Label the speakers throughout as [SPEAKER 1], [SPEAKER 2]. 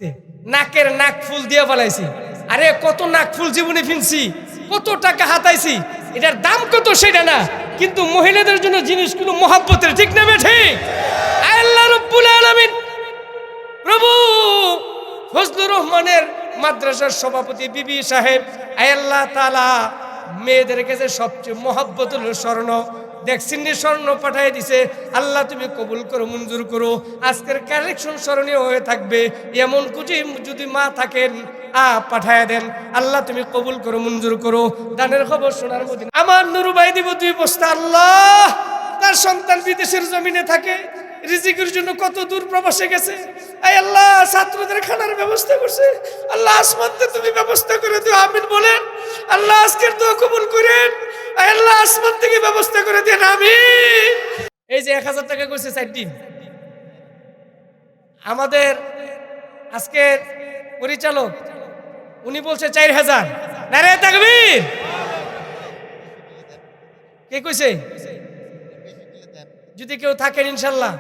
[SPEAKER 1] নাকের নাক ফুল দিয়ে ফেলাইছি। আরে কত নাক ফুল জীবনে ফিনছি, কত টাকা হাতাইছি, এটার দাম কত সেটা না, কিন্তু মহিলাদের জন্য জিনিসগুলো মহাব্বতের, ঠিক না ঠিক? আল্লাহ রাব্বুল আলামিন প্রভু ফজলুর রহমানের মাদ্রাসার সভাপতি বিবি সাহেব, আয় আল্লাহ তাআলা মেয়েদের কাছে সবচেয়ে মহাব্বত হলো স্বর্ণ। দেখছেন স্বর্ণ পাঠিয়ে দিছে। আল্লাহ তুমি কবুল করো, মঞ্জুর করো। আজকের কালেকশন স্মরণীয় হয়ে থাকবে। এমন যদি মা থাকেন পাঠায় দেন। আল্লাহ তুমি কবুল করো, মঞ্জুর করো। দানের খবর শোনার মদিনা। আমার নুরু ভাই দিব 2 বস্তা। আল্লাহ, তার সন্তান বিদেশের জমিনে থাকে, রিজিকের জন্য কত দূর প্রবাসে গেছে। আয় আল্লাহ, ছাত্রদের খানার ব্যবস্থা করছে। আল্লাহ আসমানতে তুমি ব্যবস্থা করে দিও, আমিন বলেন। আল্লাহ আজকের দোয়া কবুল করেন। আয় আল্লাহ আসমান থেকে ব্যবস্থা করে দেন, আমিন। এই যে 1000 টাকা কইছে 4 দিন। আমাদের আজকের পরিচালক উনি বলছে 4000। নারে তাকবীর। কে কইছে? যদি কেউ থাকেন ইনশাল্লাহ।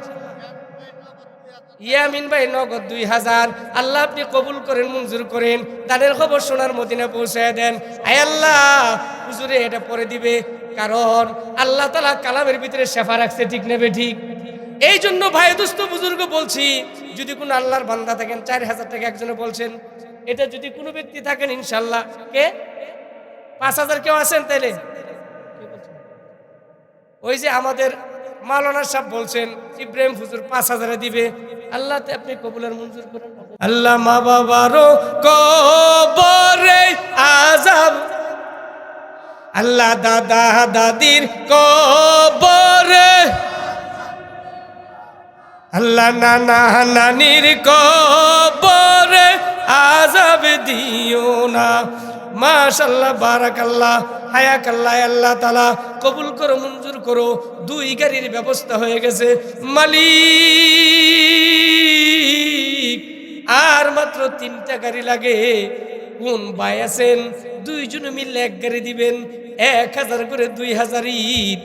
[SPEAKER 1] ইয়ামিন ভাই নগদ 2000। আল্লাহ আপনি কবুল করেন, মঞ্জুর করেন। দানের খবর সোনার মদিনা পৌঁছায় দেন। আয় আল্লাহ, হুজুরে এটা পরে দিবে, কারণ আল্লাহ তাআলা কালামের ভিতরে শেফা রাখছে, ঠিক নেবে ঠিক। এই জন্য ভাই দোস্ত বুজুর্গ বলছি, যদি কোনো আল্লাহর বান্দা থাকেন 4000 টাকা একজনে বলছেন, এটা যদি কোনো ব্যক্তি থাকেন ইনশাল্লাহ। কে 5000 কেউ আছেন? তাইলে ওই যে আমাদের মাওলানা সাহেব বলছেন ইব্রাহিম হুজুর 5000 দিবে। আল্লাহ আপনি কবুলের মঞ্জুর করেন। আল্লাহ মা বাবারও কবরে আযাব, আল্লাহ দাদা দাদির কবরে, আল্লাহ নানা নানির কবরে আযাব দিও না। মাশাআল্লাহ, বারাকাল্লাহ, হায়াকাল্লাহ। আল্লাহ তাআলা কবুল করো, মঞ্জুর করো। 2 গাড়ির ব্যবস্থা হয়ে গেছে মালিক। আর মাত্র 3টা গাড়ি লাগে। কোন ভাই আছেন 2 জনে মিলে 1 গাড়ি দিবেন। 1000 করে 2000 ইট।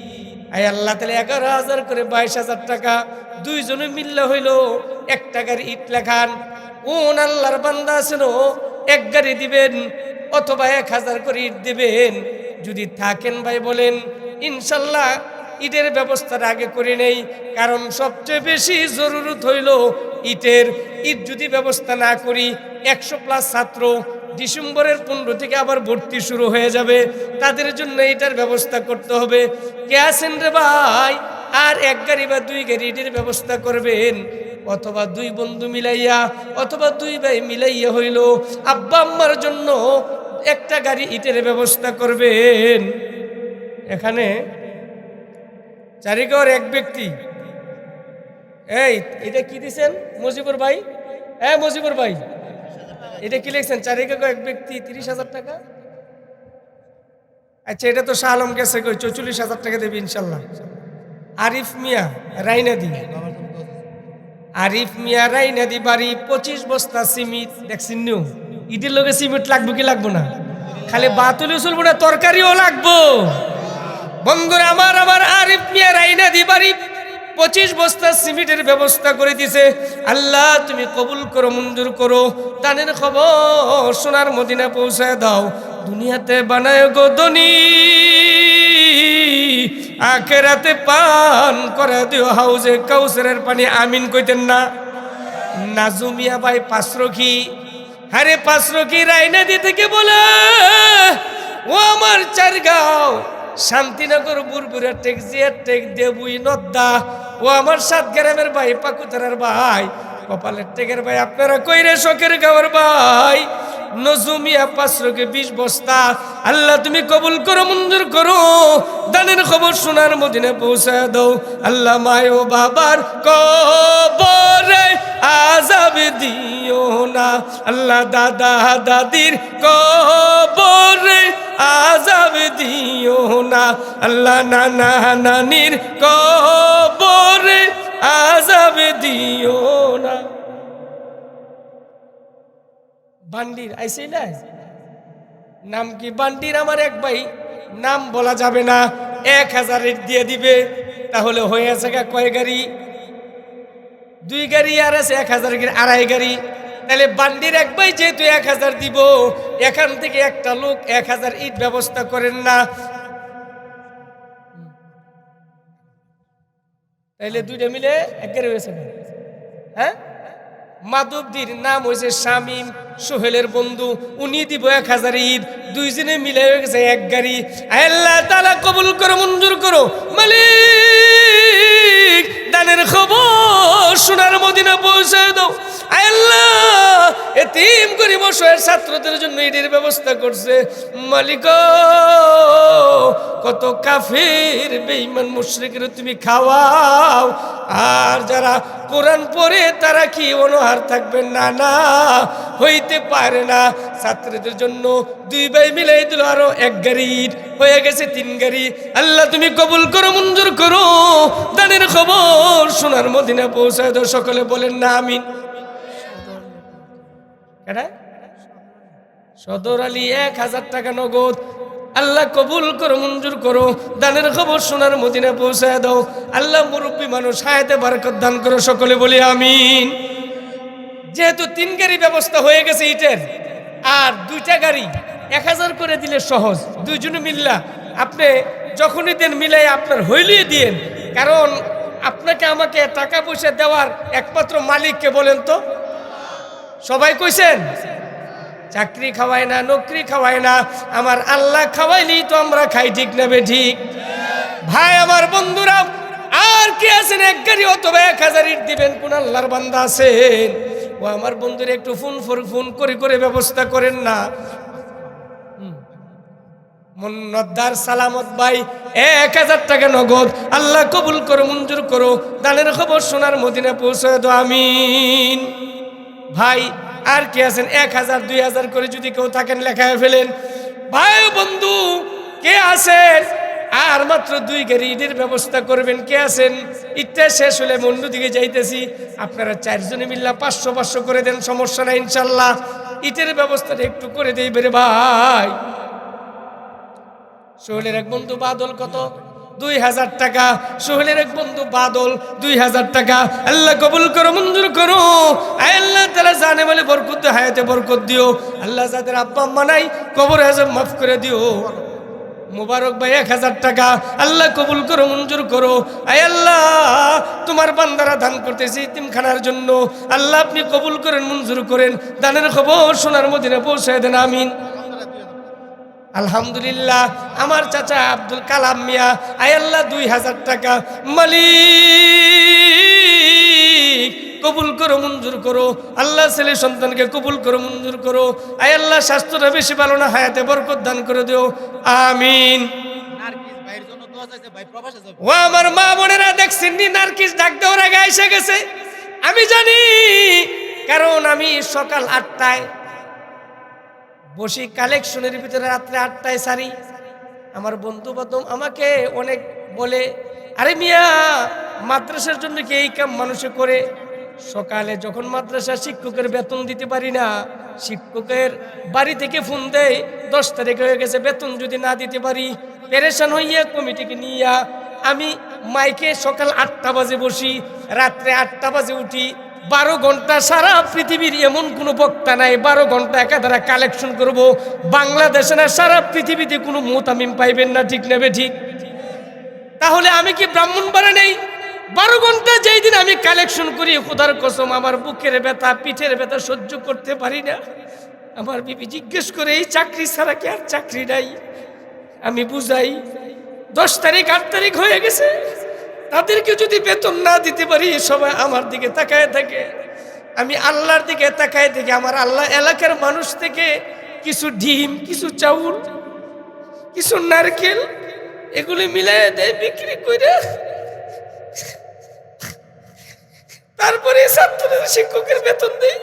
[SPEAKER 1] আয় আল্লাহ তাআলা 11000 করে 22000 টাকা। 2 জনে মিললে হইলো 1টা গাড়ি ইট লেখান। কোন আল্লাহর বান্দা আছেন 1 গাড়ি দিবেন অথবা 1000 করে ইট দিবেন। যদি থাকেন ভাই বলেন ইনশাল্লাহ। ইটের ব্যবস্থাটা আগে করে নেই, কারণ সবচেয়ে বেশি জরুরত হইল ইটের। ইট যদি ব্যবস্থা না করি 100+ ছাত্র ডিসেম্বরের 15 থেকে আবার ভর্তি শুরু হয়ে যাবে। তাদের জন্য এটার ব্যবস্থা করতে হবে। কে আছেন রে ভাই? আর 1 গাড়ি বা 2 গাড়ি ইটের ব্যবস্থা করবেন, অথবা 2 বন্ধু মিলাইয়া অথবা 2 ভাই মিলাইয়া হইল আব্বা আম্মার জন্য 1টা গাড়ি ইটের ব্যবস্থা করবেন। এখানে চারিগড় 1 ব্যক্তি। এই এটা কি দিছেন মজিবুর ভাই? হ্যাঁ মজিবুর ভাই, এটা কি লিখছেন? চারিগড় 1 ব্যক্তি 30000 টাকা। আচ্ছা, এটা তো শাহ আলম গেছে, 44000 টাকা দেবে ইনশাল্লাহ। আরিফ মিয়া রাইনাদি, আরিফ মিয়া রাইনাদি বাড়ি 25 বস্তা সিমেন্ট। দেখছেন নিউ ইটের লগে সিমেন্ট লাগবে কি লাগবো না? খালি বাতুলি চলবো না, তরকারিও লাগবো। বন্ধুরা আমার, আরিফ মিয়া রাইনাদি বাড়ি 25 বস্তা সিমেন্টের ব্যবস্থা করে দিছে। আল্লাহ তুমি কবুল করো, মঞ্জুর করো। দানের খবর সোনার মদিনা পৌঁছায় দাও। দুনিয়াতে বানায় গো ধনী, আখেরাতে পান করে দিও হাউজে কাউসারের পানি, আমিন কইতেন না? নাজুমিয়া ভাই 5 রকি, আরে 5 রকি রাইনাদি থেকে বলে, ও আমার চারগাঁও শান্তিনগর বুরবুরা টেকজিয়ার টেক দেবুই নদ্দা, ও আমার 7 গ্রামের ভাই পাকুতারার ভাই কপালের টেকের ভাই, আপনারা কইরে শখের গাওয়ার ভাই নজুমিয়া 5 রকি 20 বস্তা। আল্লাহ তুমি কবুল করো, মঞ্জুর করো। দানের খবর সোনার মদিনা পৌঁছায় দাও। আল্লাহ মায়ো বাবার কবরে আযাব দিও না, আল্লাহ দাদা দাদির কবরে আযাব দিও না, আল্লাহ নানা নানির কবরে আযাব দিও না। বান্ডির আইছে না? নাম কি বান্ডির? আমার 1 ভাই, নাম বলা যাবে না, 1000 দিয়ে দিবে। তাহলে হয়ে আছে কয় গাড়ি? 2 গাড়ি আর আছে 1000 গাড়ি, 2.5 গাড়ি। তাহলে বান্ডির এক ভাই যেহেতু 1000 দিব, এখান থেকে একটা লোক 1000 ইট ব্যবস্থা করেন না, তাইলে দুইটা মিলে এক গাড়ি হয়েছে না? হ্যাঁ, মাধবদীর নাম হয়েছে শামীম, সোহেলের বন্ধু, উনি দিব 1000 ইট, দুইজনে মিলে হয়ে গেছে এক গাড়ি। আল্লাহ তাআলা কবুল করো, মঞ্জুর করো মালিক। দানের খবর সোনার মদিনা পৌঁছে দাও। আল্লাহ এতিম গরিব অসহায় ছাত্রদের জন্য ইটের ব্যবস্থা করছে মালিক। কত কাফির বেঈমান মুশরিকদের তুমি খাওয়াও, আর যারা কোরআন পড়ে তারা কি অনাহার থাকবেন? না, না, হইতে পারে না। ছাত্রদের জন্য দুই ভাই মিলাই দিল আরো এক গাড়ি, হয়ে গেছে 3 গাড়ি। আল্লাহ তুমি কবুল করো, মঞ্জুর করো। দানের খবর সোনার মদিনা পৌঁছায় দাও। সকলে বলেন না আমিন। সদর আলী 1000 টাকা নগদ। আল্লাহ কবুল করো, মঞ্জুর করো। দানের খবর সোনার মদিনা পৌঁছায় দাও। আল্লাহ মুরব্বী মানুষ, হায়াতে বারাকত দান করো। সকলে বলি আমিন। যেহেতু 3 গাড়ি ব্যবস্থা হয়ে গেছে ইটের, আর 2টা গাড়ি 1000 করে দিলে সহজ। দুইজনে মিল্লা আপনি যখনই দেন মিলাই আপনার হইলিয়ে দিয়েন। কারণ আপনাকে আমাকে টাকা পয়সা দেওয়ার একমাত্র মালিককে বলেন তো? সবাই কইছেন? চাকরি খাওয়ায় না, নকরি খাওয়ায় না, আমার আল্লাহ খাওয়াইলেই তো আমরা খাই, ঠিক না বে ঠিক? ভাই আমার বন্ধুরা, আর কি আছেন এক গাড়ি অথবা 1000 ইট দিবেন? কোন আল্লাহর বান্দা আছেন? ও আমার বন্ধুরা একটু ফোন করে ব্যবস্থা করেন না। মুন্নদার সালামত ভাই 1000 টাকা নগদ। আল্লাহ কবুল করো, মঞ্জুর করো। দানের খবর সোনার মদিনা পৌঁছায় দাও আমিন। ভাই আর কি আছেন? 1000 2000 করে যদি কেউ থাকেন লেখায় ফেলেন। ভাই বন্ধু কে আছেন? আর মাত্র 2 গাড়ি ইটের ব্যবস্থা করবেন। কে আছেন? ইটটা শেষ হলে মন্ডু দিকে যাইতেছি, আপনারা 4 জনে মিল্লা 500 করে দেন, সমস্যা নাই ইনশাল্লাহ। ইটের ব্যবস্থাটা একটু করে দেই বেরে ভাই। সোহেলের এক বন্ধু বাদল কত? 2000 টাকা। সোহেলের এক বন্ধু বাদল 2000 টাকা। আল্লাহ কবুল করো, মঞ্জুর করো। আল্লাহ তাআলা জানে বলে বরকত দিও, হায়াতে বরকত দিও। আল্লাহ যাদের আব্বা আম্মা নাই কবরে আযাব মাফ করে দিও। মুবারক ভাই 1000 টাকা। আল্লাহ কবুল করো, মঞ্জুর করো। আয় আল্লাহ তোমার বান্দারা দান করতেছে ইতিমখানার জন্য, আল্লাহ আপনি কবুল করেন, মঞ্জুর করেন। দানের খবর সোনার মদিনা পৌঁছায় দেন আমিন। আলহামদুলিল্লাহ। আমার চাচা আব্দুল কালাম মিয়া, আয় আল্লাহ 2000 টাকা। মালিক কবুল করো, মঞ্জুর করো। আল্লাহ ছেলে সন্তানকে কবুল করো, মঞ্জুর করো। আয় আল্লাহ স্বাস্থ্যটা বেশি ভালো না, হায়াতে বরকত দান করে দিও আমিন। ও আমার মা বোনেরা, দেখছেন নি নার্গিস ডাক দেওয়ার আগে এসে গেছে? আমি জানি, কারণ আমি সকাল 8টায় বসি কালেকশনের ভিতরে, রাত্রে 8টায় সারি। আমার বন্ধু বান্ধব আমাকে অনেক বলে, আরে মিয়া মাদ্রাসার জন্য কি এই কাম মানুষে করে? সকালে যখন মাদ্রাসা শিক্ষকের বেতন দিতে পারি না, শিক্ষকের বাড়ি থেকে ফোন দেয় 10 তারিখ হয়ে গেছে, বেতন যদি না দিতে পারি, পেরেশান হইয়া কমিটিকে নিয়ে আমি মাইকে সকাল 8টা বাজে বসি, রাত্রে 8টা বাজে উঠি। 12 ঘন্টা, সারা পৃথিবীর এমন কোনো বক্তা নাই 12 ঘন্টা একাধারে কালেকশন করব। বাংলাদেশে না, সারা পৃথিবীতে কোনো মুতামিম পাইবেন না, ঠিক নেবে ঠিক? তাহলে আমি কি ব্রাহ্মণবাড়া নেই? 12 ঘন্টা যেই দিন আমি কালেকশন করি, খোদার কসম আমার বুকের ব্যথা, পিঠের ব্যথা সহ্য করতে পারি না। আমার বিবি জিজ্ঞেস করে, এই চাকরি ছাড়া কি আর চাকরি নাই? আমি বুঝাই 10 তারিখ 8 তারিখ হয়ে গেছে, তাদেরকে যদি বেতন না দিতে পারি, সবাই আমার দিকে তাকায় থাকে। আমি আল্লাহর দিকে তাকায় থাকি। আমার আল্লাহ এলাকার মানুষ থেকে কিছু ডিম, কিছু চাউল, কিছু নারকেল এগুলি মিলাই দেয় বিক্রি করে। তারপরে ছাত্রদের শিক্ষকের বেতন দেয়।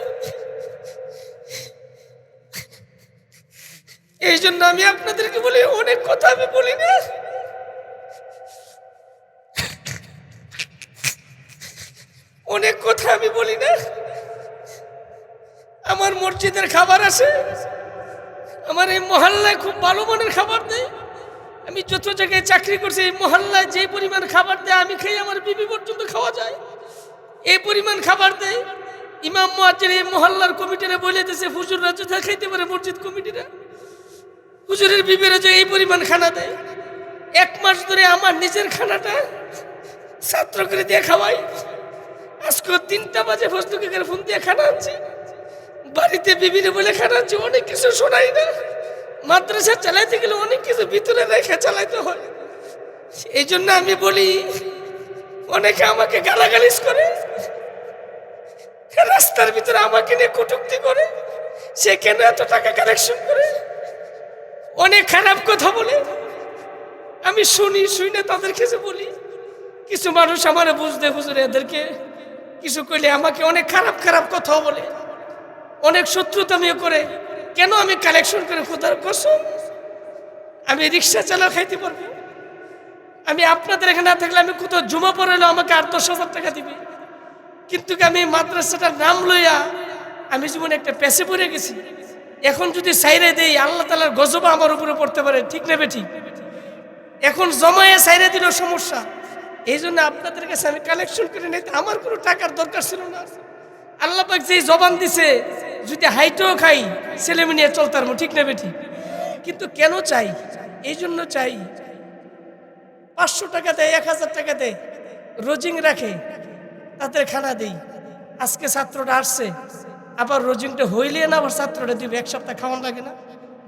[SPEAKER 1] এই জন্য আমি আপনাদেরকে বলি, অনেক কথা আমি বলি না। অনেক কথা আমি বলি না। আমার মসজিদের খাবার আছে, আমার এই মহল্লায় খুব ভালো মানের খাবার দেয়। আমি যত জায়গায় চাকরি করছি, এই মহল্লায় যে পরিমাণ খাবার দেয় আমি খাই, আমার বিবি পর্যন্ত খাওয়া যায়। এই পরিমাণ খাবার দেয়। ইমাম মুয়াজ্জিন এই মহল্লার কমিটিরা বলে দিয়েছে হুজুররা যথা খাইতে পারে, মসজিদ কমিটিরা হুজুরের বিবেরে যে এই পরিমাণ খানা দেয়। 1 মাস ধরে আমার নিজের খানাটা ছাত্র করে দিয়ে খাওয়াই। আজকে 3টা বাজে ফজলুকে করে ফোন দিয়ে খানা আনছি, বাড়িতে বিবিরে বলে খানা আনছি। অনেক কিছু শোনাই না, মাদ্রাসা চালাইতে গেলে অনেক কিছু ভিতরে রেখে চালাইতে হয়। এই জন্য আমি বলি, অনেকে আমাকে গালাগালিজ করে, রাস্তার ভিতরে আমাকে নিয়ে কটূক্তি করে, সে কেন এত টাকা কালেকশন করে, অনেক খারাপ কথা বলে। আমি শুনি, শুনে তাদের কাছে বলি। কিছু মানুষ আমার বুঝতে হুজুর এদেরকে কিছু কইলে আমাকে অনেক খারাপ খারাপ কথাও বলে, অনেক শত্রুতামিও করে। কেন আমি কালেকশন করে খোদার কসম আমি রিক্সা চালা খাইতে পারবো? আমি আপনাদের এখানে না থাকলে আমি কোথাও জুমা পড়াইলেও আমাকে 8-10 হাজার টাকা দিবে। কিন্তু আমি মাদ্রাসাটার নাম লইয়া আমি জীবনে একটা পেশে পড়ে গেছি। এখন যদি সাইরে দেই আল্লাহ তাআলার গজব আমার উপরে পড়তে পারে, ঠিক না বেঠিক? এখন জমায়ে সাইরে দিলেও সমস্যা। এই জন্য আপনাদের কাছে আমি কালেকশন করে নিতে আমার কোনো টাকার দরকার ছিল না। আল্লাহ পাক যেই জবান দিছে, যদি হাইটেও খাই ছেলে মেয়ে নিয়ে চলতাম, ঠিক না বেঠিক? কিন্তু কেন চাই? এই জন্য চাই, 500 টাকা দেয়, 1000 টাকা দেয়, রোজিং রাখে, তাদের খানা দেই। আজকে ছাত্রটা আসছে, আবার রোজিংটা হইলে না আবার ছাত্রটা দিবে। 1 সপ্তাহ খাওয়ান লাগে না,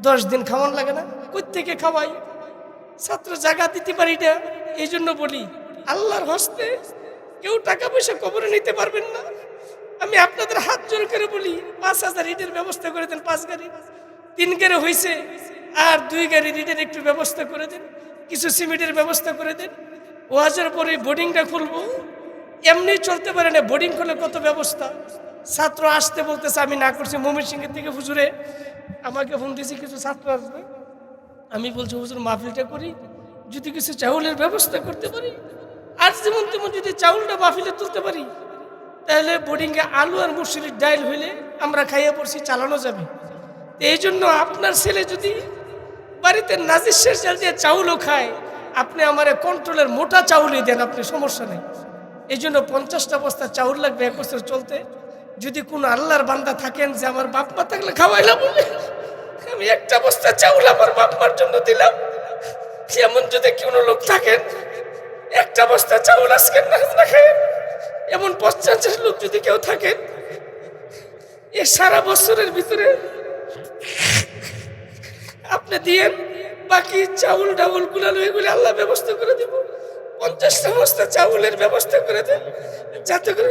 [SPEAKER 1] 10 দিন খাওয়ান লাগে না, কই থেকে খাওয়াই? ছাত্র জায়গা দিতে পারি না। এই জন্য বলি, আল্লাহর হস্তে কেউ টাকা পয়সা কবরে নিতে পারবেন না। আমি আপনাদের হাত জোর করে বলি, 5000 ইটের ব্যবস্থা করে দেন। 5 গাড়ি, 3 গাড়ি হয়েছে, আর 2 গাড়ি ইটের একটু ব্যবস্থা করে দেন, কিছু সিমেন্টের ব্যবস্থা করে দেন। ওয়াজের পরে বোর্ডিংটা খুলবো, এমনি চলতে পারে না। বোর্ডিং খুলে কত ব্যবস্থা। ছাত্র আসতে বলতেছে, আমি না করছি। ময়মনসিংহের থেকে হুজুরে আমাকে ফোন দিয়েছে, কিছু ছাত্র আসবে। আমি বলছি হুজুর মাহফিলটা করি, যদি কিছু চাউলের ব্যবস্থা করতে পারি, আর যেমন তেমন যদি চাউলটা মাহফিলে তুলতে পারি, তাহলে বোর্ডিংয়ে আলু আর মুসুরির ডাইল হইলে আমরা খাইয়ে পড়ছি, চালানো যাবে। এই জন্য আপনার ছেলে যদি বাড়িতে নাজির চাল দিয়ে চাউলও খায়, আপনি আমার কন্ট্রোলের মোটা চাউলই দেন, আপনি সমস্যা নেই। এই জন্য 50টা বস্তা চাউল লাগবে 1 বছর চলতে। যদি কোনো আল্লাহর বান্দা থাকেন যে আমার বাপ মা থাকলে খাওয়াইলাম, বলে আমি 1টা বস্তা চাউল আমার বাপ মার জন্য দিলাম। এমন যদি কোনো লোক থাকেন, 1টা বস্তা চাউল আজকে না খায়, এমন 50 লোক যদি কেউ থাকেন, এ সারা বছরের ভিতরে আপনি দিয়েন, বাকি চাউল ডাউল গুলালো এগুলি আল্লাহ ব্যবস্থা করে দিব। 50টা বস্তা চাউলের ব্যবস্থা করে দেন, যাতে করে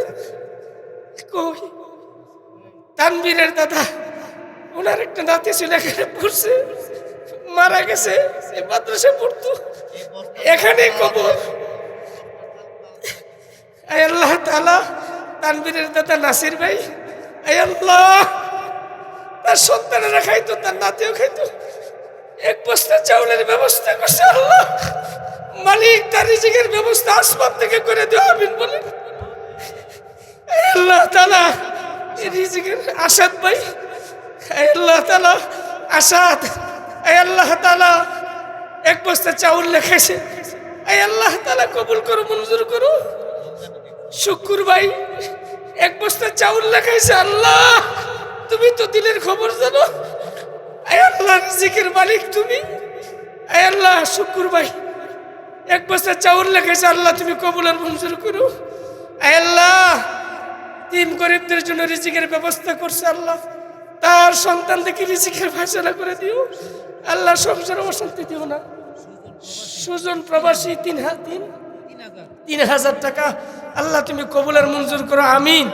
[SPEAKER 1] কই তানবীরের দাদা, ওনার একটা নাতি ছিল, এখানে পড়ছে, মারা গেছে, এই মাদ্রাসা পড়তো, এখানে কবর। আয় আল্লাহ তাআলা, তানবীরের দাদা নাসির ভাই, আয় আল্লাহ, তার সন্তানেরা খাইতো, তার নাতিও খাইতো, 1 বস্তা চাউলের ব্যবস্থা করছে আল্লাহ। মালিক তার রিজিকের ব্যবস্থা আসমান থেকে করে দিও, আমিন বলেন। আল্লাহ তাআলা রিজিকের আসাদ ভাই, আল্লাহ তাআলা আসাদ, আল্লাহ তাআলা 1 বস্তা চাউল লেখাইছে, আল্লাহ তাআলা কবুল করো, মঞ্জুর করো। শুকুর ভাই 1 বস্তা চাউল লেখাইছে, আল্লাহ তুমি তো দিলের খবর জানো, আল্লাহ রিজিকের মালিক তুমি। আল্লাহ শুকুর ভাই 1 বস্তা চাউল লেখাইছে, আল্লাহ তুমি কবুল আর মঞ্জুর করো। আল্লাহ 3 গরিবদের জন্য রিজিকের ব্যবস্থা করছে, আল্লাহ তার সন্তান থেকে রিজিকের ফয়সালা করে দিও। আল্লাহ সংসারে অশান্তি দিও না। সুজন প্রবাসী 3,000 টাকা, আল্লাহ তুমি কবুল আর মঞ্জুর করো, আমিন।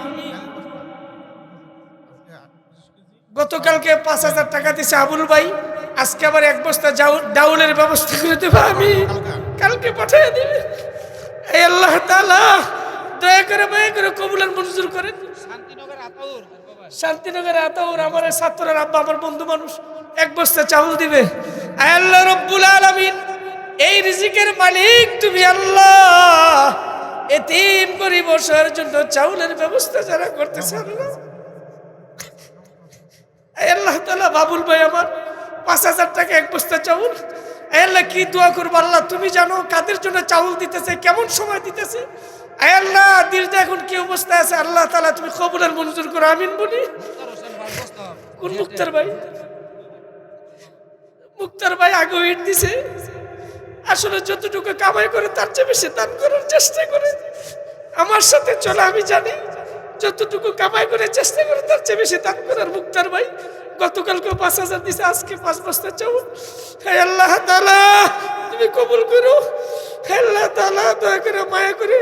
[SPEAKER 1] গতকালকে 5,000 টাকা দিছে আবুল ভাই, আজকে আবার 1 বস্তা ডাউলের ব্যবস্থা করে দেবো, আমি কালকে পাঠিয়ে দিবে। এই আল্লাহ তাআলা দয়া করে মায়া করে কবুল আর মঞ্জুর করেন। শান্তিনগর আতাউর আমার ছাত্রের আব্বা, আমার বন্ধু মানুষ, 1 বস্তা চাউল দিবে। আয় আল্লাহ রব্বুল আলামিন, এই রিজিকের মালিক তুমি আল্লাহ, এতিম গরিব অসহায়ের জন্য চাউলের ব্যবস্থা যারা করতেছে আল্লাহ, আল্লাহ তাআলা বাবুল ভাই আমার 5,000 টাকা 1 বস্তা চাউল। আল্লাহ কি দোয়া করবো, আল্লাহ তুমি জানো কাদের জন্য চাউল দিতেছে, কেমন সময় দিতেছে। আয় আল্লাহ, দিলটা এখন কি অবস্থা আছে আল্লাহ তাআলা তুমি কবুল আর মঞ্জুর করো, আমিন বলি। কোন মুক্তার ভাই? মুক্তার ভাই আগে ইট দিছে। আসলে যতটুকু কামাই করে তার চেয়ে বেশি দান করার চেষ্টা করে। আমার সাথে চলে, আমি জানি যতটুকু কামাই করে চেষ্টা করে তার চেয়ে বেশি দান করার মুক্তার ভাই। গতকালকে 5,000 দিছে, আজকে 5 বস্তা চাউল। হে আল্লাহ তাআলা তুমি কবুল করো। হে আল্লাহ তাআলা দয়া করে মায়া করে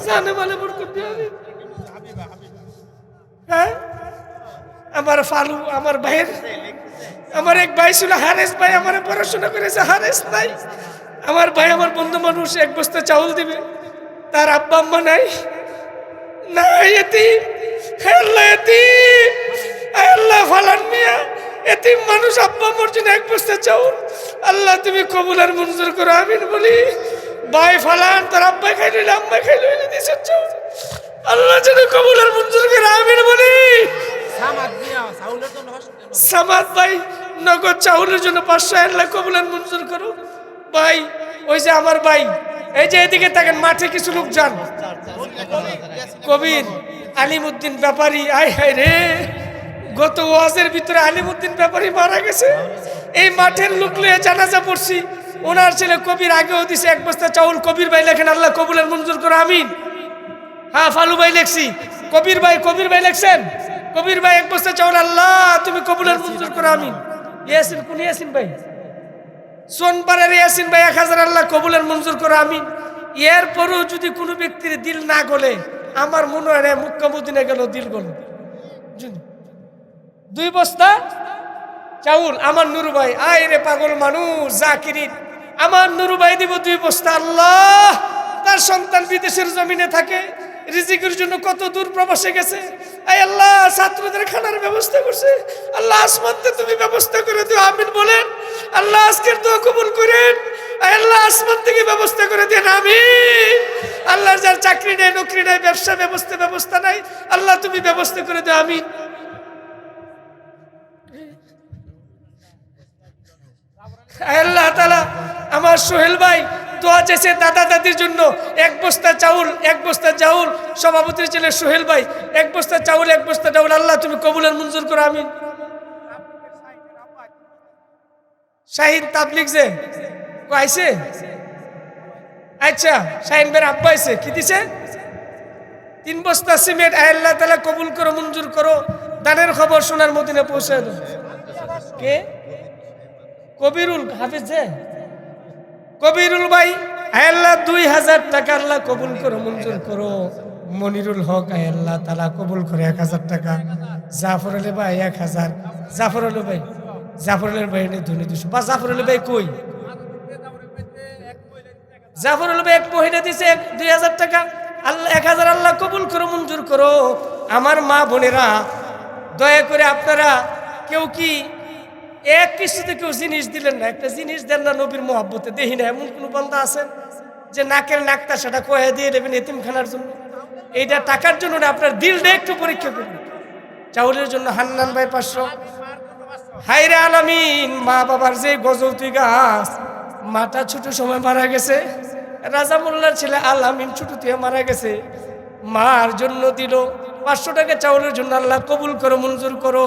[SPEAKER 1] জানে মালে বরকত দিও। হ্যাঁ, আমার ফালু, আমার ভাইয়ের, আমার এক ভাই ছিল হারেস ভাই, আমার পড়াশোনা করেছে, হারেস নাই। আমার ভাই আমার বন্ধু মানুষ, 1 বস্তা চাউল দিবে, তার আব্বা আম্মা নাই, নাই এতিম। হে আল্লাহ এতিম, হে আল্লাহ ফালান মিয়া এতিম মানুষ, আব্বা আম্মার জন্য 1 বস্তা চাউল আল্লাহ তুমি কবুল আর মঞ্জুর করো, আমিন বলি। ভাই ফালান তার আব্বা খাইলে আম্মা খাইলে দিছে চাউল, আল্লাহ যেন কবুল আর মঞ্জুর করে, আমিন বলি। সামাদ ভাই নগদ চাউলের জন্য 500 আল্লাহ কবুল আর মঞ্জুর করো। ভাই ওই যে আমার ভাই, এই যে এদিকে তাকান, মাঠে কিছু লোক যান, কবির আলিমউদ্দিন ব্যাপারী, আয় হায় রে, গত ওয়াজের ভিতরে আলিমউদ্দিন ব্যাপারী মারা গেছে। এই মাঠের লোক লয়ে জানাজা পড়ছি, ওনার ছেলে কবির আগেও দিছে 1 বস্তা চাউল। কবির ভাই লেখেন আল্লাহ কবুল আর মঞ্জুর করো, আমিন। হ্যাঁ ফালু ভাই লেখছি, কবির ভাই লেখছেন, কবির ভাই 1 বস্তা চাউল আল্লাহ তুমি কবুল আর মঞ্জুর করো, আমিন। ইয়াসিন, কোন ইয়াসিন ভাই? সোনপাড়ার ইয়াসিন ভাই 1000 আল্লাহ কবুল আর মঞ্জুর করো, আমিন। এরপরও যদি কোনো ব্যক্তির দিল না গলে, আমার মনে হয় মক্কা মদিনা গেল দিল গল। 2 বস্তা চাউল আমার নুরু ভাই, আয় রে পাগল মানুষ জাকিরিন, আমার নুরু ভাই দিব 2 বস্তা। আল্লাহ তার সন্তান বিদেশের জমিনে থাকে, রিজিকের জন্য কত দূর প্রবাসে গেছে। আয় আল্লাহ ছাত্রদের খানার ব্যবস্থা করছে, আল্লাহ আসমানতে তুমি ব্যবস্থা করে দিও, আমিন বলেন। আল্লাহ আজকের দোয়া কবুল করেন, আয় আল্লাহ আসমান থেকে ব্যবস্থা করে দেন, আমিন। আল্লাহ যার চাকরি নেই, নকরি নেই, ব্যবস্থা নাই, আল্লাহ তুমি ব্যবস্থা করে দিও, আমিন। আয় আল্লাহ তাআলা আমার সোহেল ভাই দোয়া চেয়েছে দাদা দাদির জন্য, 1 বস্তা চাউল, সভাপতির ছেলে সোহেল ভাই 1 বস্তা চাউল, 1 বস্তা চাউল আল্লাহ তুমি কবুল আর মঞ্জুর করো, আমিন। শাহিন তাবলিগ যে আইছে, আচ্ছা শাহিন ভাইয়ের আব্বা আইছে, কি দিছে? 3 বস্তা সিমেন্ট। আয় আল্লাহ তাআলা কবুল করো, মঞ্জুর করো, দানের খবর সোনার মদিনা পৌঁছে দাও। কে? কবিরুল হাফেজ যে কবিরুল ভাই, আয় আল্লাহ 2000 টাকা আল্লাহ কবুল করো, মঞ্জুর করো। মনিরুল হক আয় আল্লাহ তাআলা কবুল করে 1000 টাকা। জাফর আলী ভাই 1000। জাফর আলী ভাই ধনী 200। বা জাফর আলী ভাই কই? জাফর আলী ভাই 1 মহিলা দিছে 2000 টাকা, আল্লাহ 1000 আল্লাহ কবুল করো, মঞ্জুর করো। আমার মা বোনেরা দয়া করে আপনারা কেউ কি এক কিস্তিতে কেউ জিনিস দিলেন না, একটা জিনিস দেন না নবীর মহব্বতে? দেখি না এমন কোন বান্দা আছেন যে নাকের নাকটা সেটা কয়ে দিয়ে দেবেন এতিমখানার জন্য? এইটা টাকার জন্য না, আপনার দিলটা একটু পরীক্ষা করুন। চাউলের জন্য হান্নান ভাই 500। হায়রে আলামিন, মা বাবার যে গজৌতি গাছ, মাটা ছোট সময় মারা গেছে, রাজা মোল্লার ছেলে আলামিন ছোট থেকে মারা গেছে, মার জন্য দিল 500 টাকা চাউলের জন্য, আল্লাহ কবুল করো, মঞ্জুর করো।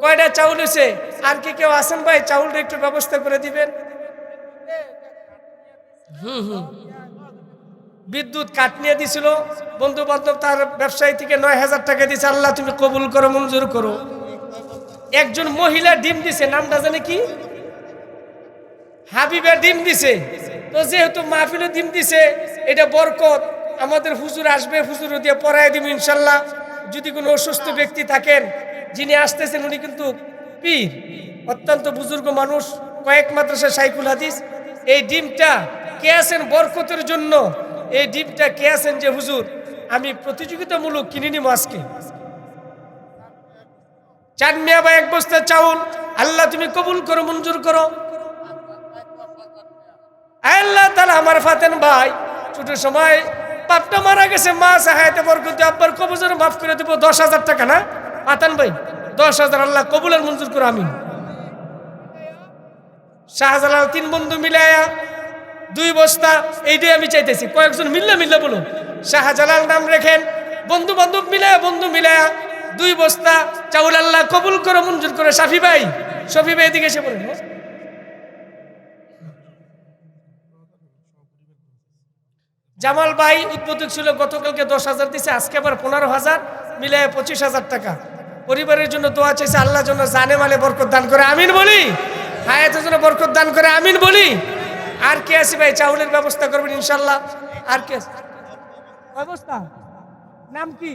[SPEAKER 1] কয়টা চাউল হয়েছে? আর কি কেউ আছেন ভাই? চাউলটা একটু ব্যবস্থা করে দিবেন। বিদ্যুৎ কাট নিয়ে দিছিল বন্ধু বান্ধব, তার ব্যবসায়ী থেকে 9000 টাকা দিছে, আল্লাহ তুমি কবুল করো, মঞ্জুর করো। একজন মহিলা ডিম দিছে, নামটা জানে কি? হাবিবা ডিম দিছে। তো যেহেতু মাহফিলে ডিম দিছে, এটা বরকত, আমাদের হুজুর আসবে, হুজুর দিয়ে পড়ায় দিব ইনশাল্লাহ। যদি কোনো অসুস্থ ব্যক্তি থাকেন, যিনি আসতেছেন উনি কিন্তু পীর, অত্যন্ত বুজুর্গ মানুষ, কয়েক মাদ্রাসা শাইখুল হাদিস। এই ডিমটা কে আছেন বরকতের জন্য, এই ডিমটা কে আছেন যে হুজুর আমি প্রতিযোগিতামূলক কিনে নিব আজকে। চান মিয়া ভাই 1 বস্তা চাউল, আল্লাহ তুমি কবুল করো, মঞ্জুর করো। আল্লাহ তাআলা আমার ফাতেন ভাই ছোট সময় বাপটা মারা গেছে, মা সাহায্যে বরকত আব্বার কবজের মাফ করে দেব 10,000 টাকা না ফাতেন ভাই? 10,000 আল্লাহ কবুল আর মঞ্জুর করো, আমিন। শাহজালাল 3 বন্ধু মিলায়া 2 বস্তা, এইটাই আমি চাইতেছি। কয়েকজন মিল্লা বলো শাহজালাল নাম রেখেন, বন্ধু বান্ধব মিলায়া বন্ধু মিলায়া 2 বস্তা চাউল আল্লাহ কবুল করে মঞ্জুর করে। শফি ভাই এদিকে এসে বলেন। জামাল ভাই উদ্বোধক ছিল, গতকালকে 10,000 দিছে, আজকে আবার 15,000 মিলায় 25,000 টাকা। পরিবারের জন্য দোয়া চাইছে, আল্লাহ যেন জানে মালে বরকত দান করে, আমিন বলি। হায়াতের জন্য বরকত দান করে, আমিন বলি। আর কে আছে ভাই? চাউলের ব্যবস্থা করবেন ইনশাল্লাহ। আর কে আছে? ব্যবস্থা নাম কি?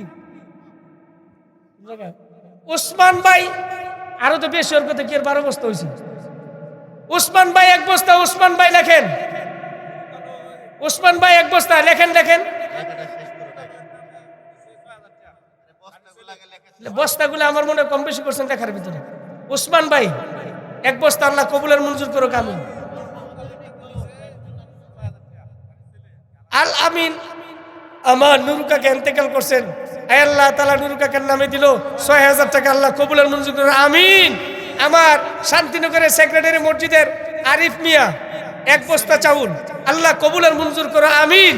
[SPEAKER 1] উসমান ভাই, আরো তো বেশি, ওর কথা কি 12 বস্তা হয়েছে। উসমান ভাই 1 বস্তা। উসমান ভাই লেখেন, উসমান ভাই 1 বস্তা লেখেন। বস্তাগুলো আমার মনে কম বেশি করছেন দেখার ভিতরে। উসমান ভাই 1 বস্তা আল্লাহ কবুলের মঞ্জুর করুক, আমিন। আল আমিন আমার নুরু কাকা ইন্তেকাল করছেন, আল্লাহ তাআলা নুরু কাকার নামে দিল 6,000 টাকা, আল্লাহ কবুলের মঞ্জুর করুন, আমিন। আমার শান্তিনগরের সেক্রেটারি মসজিদের আরিফ মিয়া 1 বস্তা চাউল, আল্লাহ কবুলের মঞ্জুর করো, আমিন।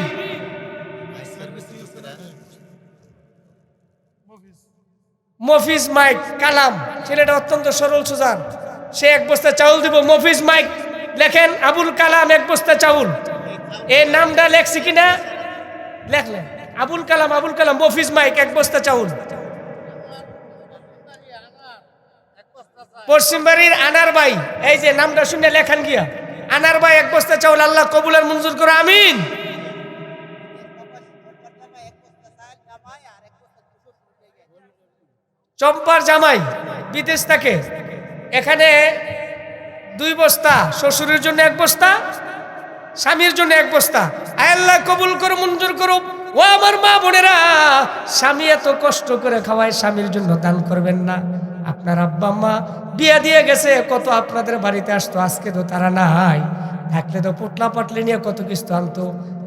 [SPEAKER 1] মফিজ মাইক কালাম, ছেলেটা অত্যন্ত সরল সুজান, সে 1 বস্তা চাউল দিব। মফিজ মাইক লেখেন, আবুল কালাম 1 বস্তা চাউল। এই নামটা লেখছি কিনা? লেখলেন, আবুল কালাম মফিজ মাইক 1 বস্তা চাউল। পশ্চিমবাড়ির আনার ভাই, এই যে নামটা শুনে লেখান গিয়া, আনার ভাই 1 বস্তা চাউল, আল্লাহ কবুলের মঞ্জুর করো, আমিন। চম্পার জামাই বিদেশ থাকে, এখানে 2 বস্তা, শ্বশুরের জন্য 1 বস্তা, স্বামীর জন্য 1 বস্তা, আল্লাহ কবুল করো মঞ্জুর করো। ও আমার মা বোনেরা, স্বামী এত কষ্ট করে খাওয়ায়, স্বামীর জন্য দান করবেন না? আপনার আব্বা মা বিয়া দিয়ে গেছে, কত আপনাদের বাড়িতে আসতো, আজকে তো তারা নাই, থাকলে তো পোটলা পাটলে নিয়ে কত কিছু আনতো,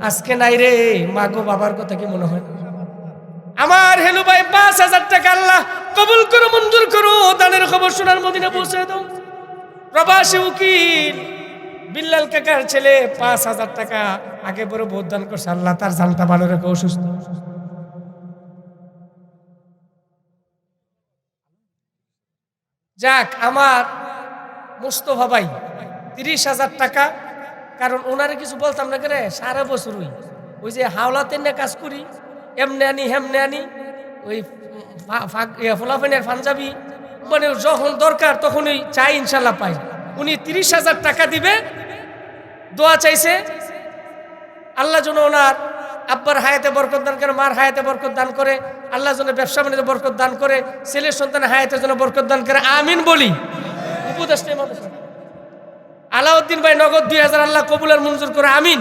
[SPEAKER 1] আজকে নাই রে। মা গো, বাবার কথা কি মনে হয়? আমার হেলু ভাই 5,000 টাকা আল্লাহ কবুল করো মঞ্জুর করো, দানের খবর শোনার মদিনা পৌঁছে দাও। প্রবাসী উকিল বিল্লাল কাকার ছেলে 5,000 টাকা আগে পরে ভোট দান করছে, আল্লাহ তার জানটা ভালো রেখে, অসুস্থ। যাক, আমার মুস্তফা ভাই 30,000 টাকা, কারণ ওনারে কিছু বলতাম না করে, সারা বছর ওই যে হাওলাতে নিয়ে কাজ করি, এমনি আনি হেমনে আনি, ওই ফোলাফেনের পাঞ্জাবি, মানে যখন দরকার তখনই চাই, ইনশাল্লাহ পাই। উনি 30,000 টাকা দিবে, দোয়া চাইছে, আল্লাহ যেন ওনার আব্বার হায়াতে বরকত দান করে, মার হায়াতে বরকত দান করে, আল্লাহ যেন ব্যবসা বাণিজ্যে বরকত দান করে, ছেলের সন্তানের হায়াতের জন্য বরকত দান করে, আমিন বলি। উপদেষ্টা আলাউদ্দিন ভাই নগদ 2,000, আল্লাহ কবুলের মঞ্জুর করে, আমিন।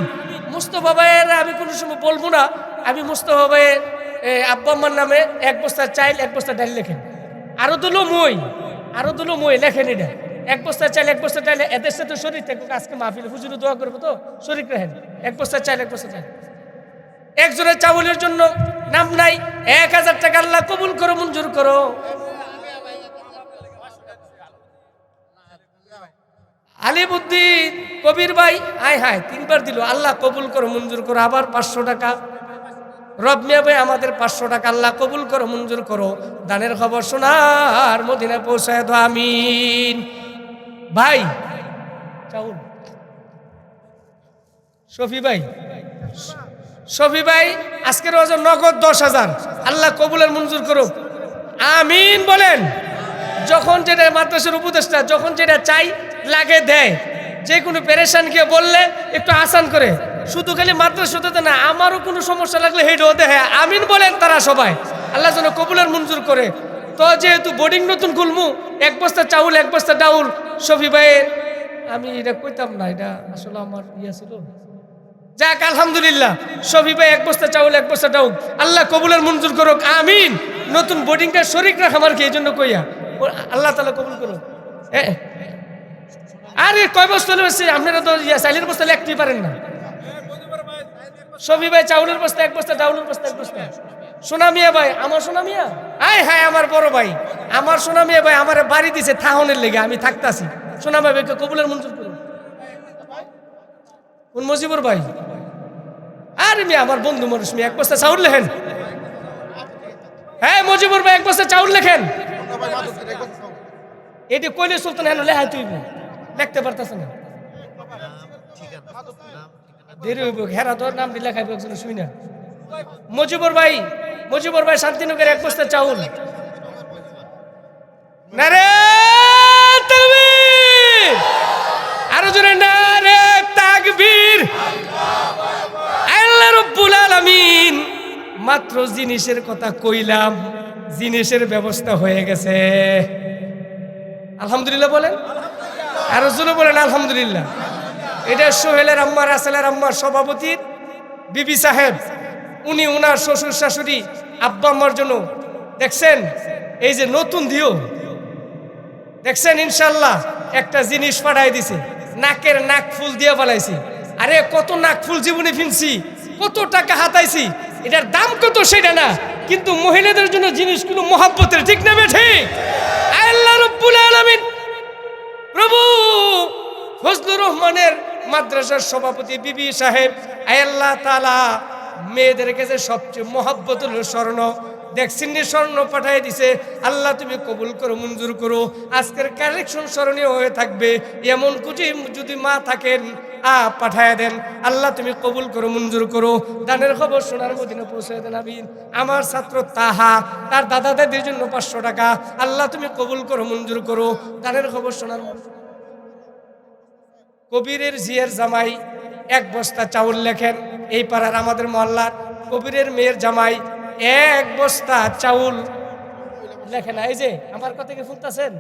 [SPEAKER 1] মুস্তফা ভাইয়ের আমি কোনো সময় বলবো না, আমি মুস্তফা ভাইয়ের আব্বা আম্মার নামে 1 বস্তা চাইল, 1 বস্তা ডাল লেখেন। আরো দুলো মই লেখেন, এটা 1 বস্তা চাইল, 1 বস্তা ডাল, এদের সাথে শরীর থেকে আজকে মাহফিল হুজুরে দোয়া করবো তো, শরীর রাখেন। 1 বস্তা চাইল, 1 বস্তা চাইল। একজনের চাউলের জন্য নাম নাই, 1,000 টাকা আল্লাহ কবুল করো মঞ্জুর করো। আলিমউদ্দিন কবির ভাই আয় হায় 3 বার দিল, আল্লাহ কবুল করো মঞ্জুর করো। আবার 500 টাকা। রবমিয়া ভাই আমাদের 500 টাকা, আল্লাহ কবুল করো মঞ্জুর করো। দানের খবর শোনার মদিনায় পৌঁছায় দাও, আমিন। ভাই চাউল, শফি ভাই আজকের ওজন নগদ 10,000, আল্লাহ কবুলের মঞ্জুর করুক, আমিন বলেন। যখন যেটা মাদ্রাসার উপদেষ্টা, যখন যেটা চাই লাগে দেয়, যে কোনো পেরেশান গিয়ে বললে একটু আসান করে, শুধু খালি মাদ্রাসাতে না, আমারও কোনো সমস্যা লাগলে হেঁটেও দেখে, আমিন বলেন তারা সবাই, আল্লাহ যেন কবুলের মঞ্জুর করে। তো যেহেতু বোর্ডিং নতুন খুলমু, 1 বস্তা চাউল 1 বস্তা ডাউল শফি ভাইয়ের, আমি এটা কইতাম না, এটা আসলে আমার ছিল। যাক আলহামদুলিল্লাহ, শফি ভাই 1 বস্তা চাউল 1 বস্তা ডাউল, আল্লাহ কবুলের মঞ্জুর করুক, আমিন। নতুন বোর্ডিংটা শরীক রাখ আমার কি, এই জন্য কইয়া, আল্লাহ তাআলা কবুল করুক। আরে কয় বস্তা হচ্ছে, আপনারা তো চাইলের বস্তা লিখতেই পারেন না। শফি ভাই চাউলের বস্তা 1 বস্তা, ডাউলের বস্তা 1 বস্তা। সোনা মিয়া ভাই, আমার সোনা মিয়া, আয় হায় আমার বড় ভাই, আমার সোনা মিয়া ভাই আমার বাড়ি দিছে থাহনের লেগে, আমি থাকতাছি। সোনা ভাইকে কবুলের মঞ্জুর করুন। কোন মজিবুর ভাই, আর আমি আমার বন্ধু মানুষ আমি এক বস্তা চাউল লেখেন। হ্যাঁ মজিবুর ভাই এক বস্তা চাউল লেখেন। এটি কইলে সুলতান হেন লেহাই তুই লিখতে পারতেছে না, দেরি হইব। হেরা তোর নাম দিয়ে লেখাইব একজন শুই না। মজিবুর ভাই শান্তিনগর এক বস্তা চাউল। নারে তাকবীর, আরো জোরে নারে তাকবীর। আল্লাহ রাব্বুল আলামিন মাত্র জিনিসের কথা কইলাম, জিনিসের ব্যবস্থা হয়ে গেছে। আলহামদুলিল্লাহ বলেন, আরো জোরে বলেন আলহামদুলিল্লাহ। এটা সোহেলের আম্মা রাসেলের আম্মার সভাপতির বিবি সাহেব, উনি উনার শ্বশুর শাশুড়ি আব্বা আম্মার জন্য দেখছেন এই যে নতুন দিও দেখছেন ইনশাল্লাহ একটা জিনিস পাঠাই দিছে, নাকের নাক ফুল দিয়ে বানাইছি। আরে কত নাক ফুল জীবনে ফিনছি, কত টাকা হাতাইছি, এটার দাম কত সেটা না, কিন্তু মহিলাদের জন্য জিনিসগুলো মহাব্বতের, ঠিক না ঠিক? আল্লাহ রাব্বুল আলামিন প্রভু ফজলুর রহমানের মাদ্রাসার সভাপতি বিবি সাহেব আল্লাহ তাআলা মেয়েদের কাছে সবচেয়ে মহাব্বত হলো স্বর্ণ, দেখছেন স্বর্ণ পাঠিয়ে দিছে। আল্লাহ তুমি কবুল করো, মঞ্জুর করো। আজকের কালেকশন স্মরণীয় হয়ে থাকবে। এমন যদি মা থাকেন পাঠায় দেন। আল্লাহ তুমি কবুল করো, মঞ্জুর করো। দানের খবর সোনার মদিনা পৌঁছে দেন আমিন। আমার ছাত্র তাহা, তার দাদা দাদির জন্য 500 টাকা। আল্লাহ তুমি কবুল করো, মঞ্জুর করো। দানের খবর সোনার কবিরের জিয়ের জামাই 1 বস্তা চাউল লেখেন। এই পাড়ার আমাদের মহল্লার কবিরের মেয়ের জামাই 1 বস্তা চাউল লেখেন। এই যে আমার কথা কি শুনতেছেন?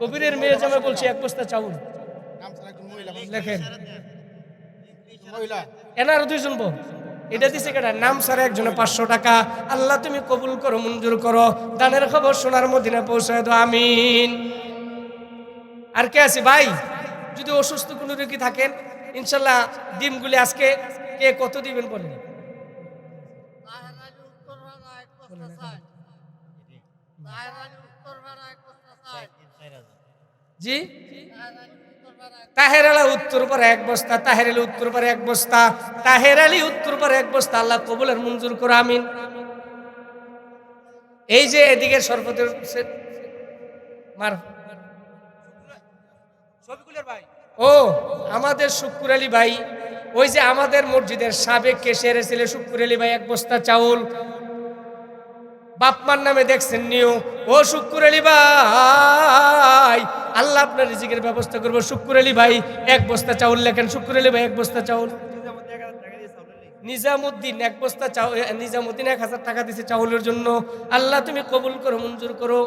[SPEAKER 1] কবিরের মেয়ের জামাই বলছি 1 বস্তা চাউল লেখেন। এনার 2 জন বউ, এটা দিছে কেটা? নাম সারা একজনে 500 টাকা। আল্লাহ তুমি কবুল করো, মঞ্জুর করো। দানের খবর সোনার মদিনা পৌঁছায় দাও আমিন। আর কে আছে ভাই? যদি অসুস্থ কোনো রোগী থাকেন ইনশাল্লাহ ডিমগুলি আজকে কে কত দিবেন বলেন? জি তাহের আলী উত্তরপাড়া 1 বস্তা, তাহের আলী উত্তরপাড়া 1 বস্তা, তাহের আলী উত্তরপাড়া 1 বস্তা। আল্লাহ কবুল আর মঞ্জুর করো আমিন। এই যে এদিকে শরবতের মার ও আমাদের শুক্কুর আলী ভাই, ওই যে আমাদের মসজিদের সাবেক কেশিয়ার ছেলে শুক্কুর আলী ভাই 1 বস্তা চাউল বাপমার নামে দেখছেন নিও। ও শুক্কুর আলী ভাই, আল্লাহ আপনার রিজিকের ব্যবস্থা করবো। শুক্কুর আলী ভাই 1 বস্তা চাউল লেখেন। শুক্কুর আলী ভাই 1 বস্তা চাউল। নিজামুদ্দিন 1 বস্তা চাউল, নিজামুদ্দিন 1000 টাকা দিছে চাউলের জন্য। আল্লাহ তুমি কবুল করো, মঞ্জুর করো।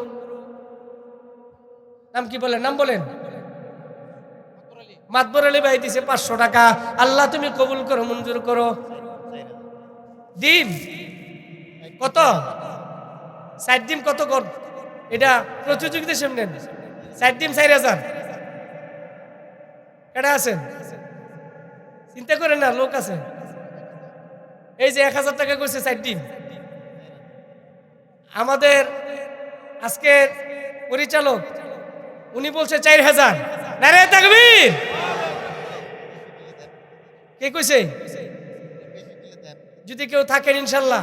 [SPEAKER 1] নাম কি বলেন? নাম বলেন। মাতবর আলী ভাই দিছে 500 টাকা। আল্লাহ তুমি কবুল করো, মঞ্জুর করো। ডিম কত? 4 ডিম কত কর? এটা প্রতিযোগিতা সামনে 4 ডিম 4000। কেডা আছেন? চিন্তা করেন না, লোক আছে। এই যে 1000 টাকা কইছে 4 ডিম। আমাদের আজকের পরিচালক উনি বলছে 4000। নারে তাকবীর। কে কইছে? যদি কেউ থাকেন ইনশাল্লাহ।